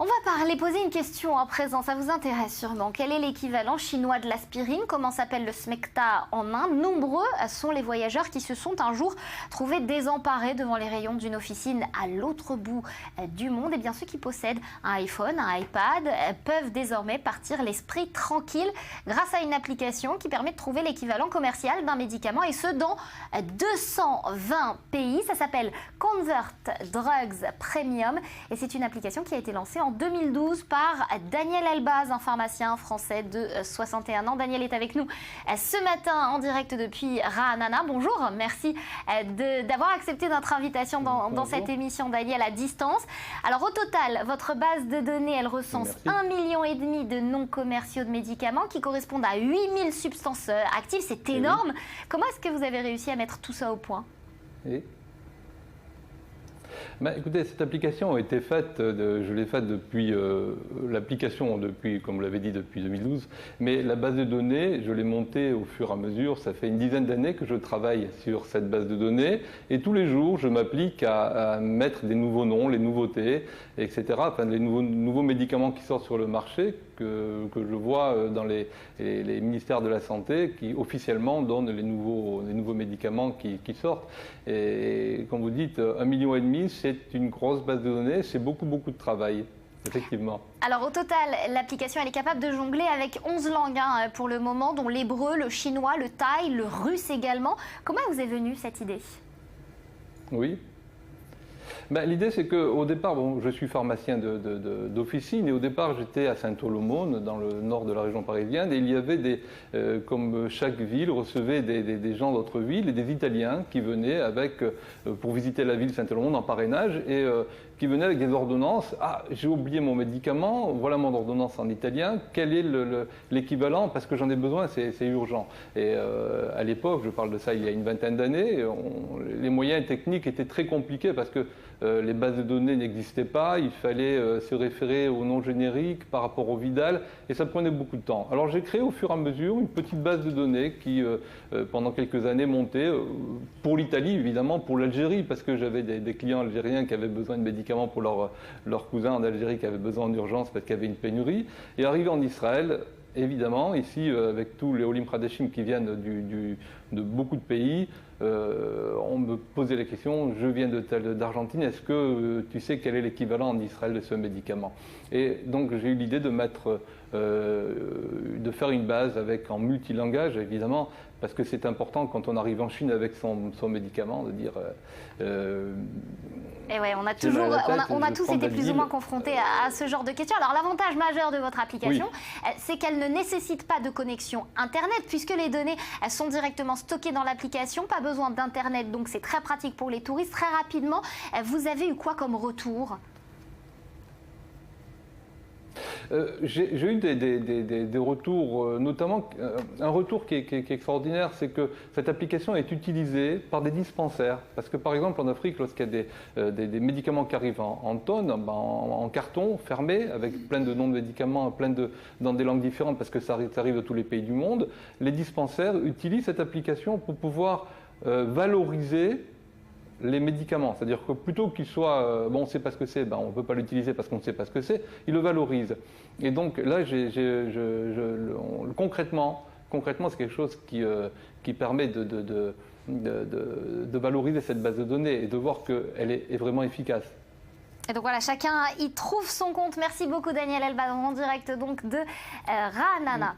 On va poser une question à présent, ça vous intéresse sûrement. Quel est l'équivalent chinois de l'aspirine? Comment s'appelle le smecta en Inde? Nombreux sont les voyageurs qui se sont un jour trouvés désemparés devant les rayons d'une officine à l'autre bout du monde. Et bien ceux qui possèdent un iPhone, un iPad peuvent désormais partir l'esprit tranquille grâce à une application qui permet de trouver l'équivalent commercial d'un médicament, et ce dans 220 pays. Ça s'appelle Convert Drugs Premium et c'est une application qui a été lancée en 2012 par Daniel Elbaz, un pharmacien français de 61 ans. Daniel est avec nous ce matin en direct depuis Ra'anana. Bonjour, merci d'avoir accepté notre invitation dans cette émission, Daniel, à distance. Alors au total, votre base de données, elle recense 1,5 million de noms commerciaux de médicaments qui correspondent à 8000 substances actives. C'est énorme. Comment est-ce que vous avez réussi à mettre tout ça au point? Écoutez, cette application a été faite, je l'ai faite depuis l'application, comme vous l'avez dit, depuis 2012. Mais la base de données, je l'ai montée au fur et à mesure. Ça fait une dizaine d'années que je travaille sur cette base de données. Et tous les jours, je m'applique à mettre des nouveaux noms, les nouveautés, etc. Enfin, les nouveaux médicaments qui sortent sur le marché, que je vois dans les ministères de la Santé, qui officiellement donnent les nouveaux médicaments qui sortent. Et comme vous dites, 1,5 million, c'est une grosse base de données, c'est beaucoup de travail, effectivement. Alors au total, l'application elle est capable de jongler avec 11 langues pour le moment, dont l'hébreu, le chinois, le thaï, le russe également. Comment vous est venue cette idée? Oui. L'idée, c'est qu'au départ, je suis pharmacien d'officine, et au départ, j'étais à Saint-Olomone, dans le nord de la région parisienne, et il y avait comme chaque ville recevait des gens d'autres villes, et des Italiens qui venaient pour visiter la ville Saint-Olomone en parrainage, et qui venaient avec des ordonnances. Ah, j'ai oublié mon médicament, voilà mon ordonnance en italien, quel est l'équivalent, parce que j'en ai besoin, c'est urgent. Et à l'époque, je parle de ça il y a une vingtaine d'années, les moyens techniques étaient très compliqués, parce que les bases de données n'existaient pas, il fallait se référer au nom générique par rapport au Vidal, et ça prenait beaucoup de temps. Alors j'ai créé au fur et à mesure une petite base de données qui, pendant quelques années, montait pour l'Italie, évidemment, pour l'Algérie, parce que j'avais des clients algériens qui avaient besoin de médicaments pour leurs cousins en Algérie qui avaient besoin en urgence parce qu'il y avait une pénurie. Et arrivé en Israël, évidemment, ici, avec tous les Olim Pradeshim qui viennent de beaucoup de pays, on me posait la question, je viens d'Argentine, est-ce que tu sais quel est l'équivalent en Israël de ce médicament? Et donc j'ai eu l'idée de faire une base en multilangage, évidemment, parce que c'est important quand on arrive en Chine avec son médicament, de dire... Et ouais, on a tous été plus ou moins confrontés à ce genre de questions. Alors l'avantage majeur de votre application, c'est qu'elle ne nécessite pas de connexion Internet, puisque les données sont directement stockées dans l'application, pas besoin d'Internet, donc c'est très pratique pour les touristes. Très rapidement, vous avez eu quoi comme retour? J'ai eu des retours, notamment un retour qui est extraordinaire, c'est que cette application est utilisée par des dispensaires. Parce que par exemple en Afrique, lorsqu'il y a des médicaments qui arrivent en tonnes, en carton, fermé, avec plein de noms de médicaments, dans des langues différentes, parce que ça arrive de tous les pays du monde, les dispensaires utilisent cette application pour pouvoir valoriser les médicaments, c'est-à-dire que plutôt qu'il soit, on ne sait pas ce que c'est, on ne peut pas l'utiliser parce qu'on ne sait pas ce que c'est, ils le valorisent. Et donc là, concrètement, c'est quelque chose qui permet de valoriser cette base de données et de voir qu'elle est vraiment efficace. Et donc voilà, chacun y trouve son compte. Merci beaucoup Daniel Elbaz en direct donc de Ra'anana.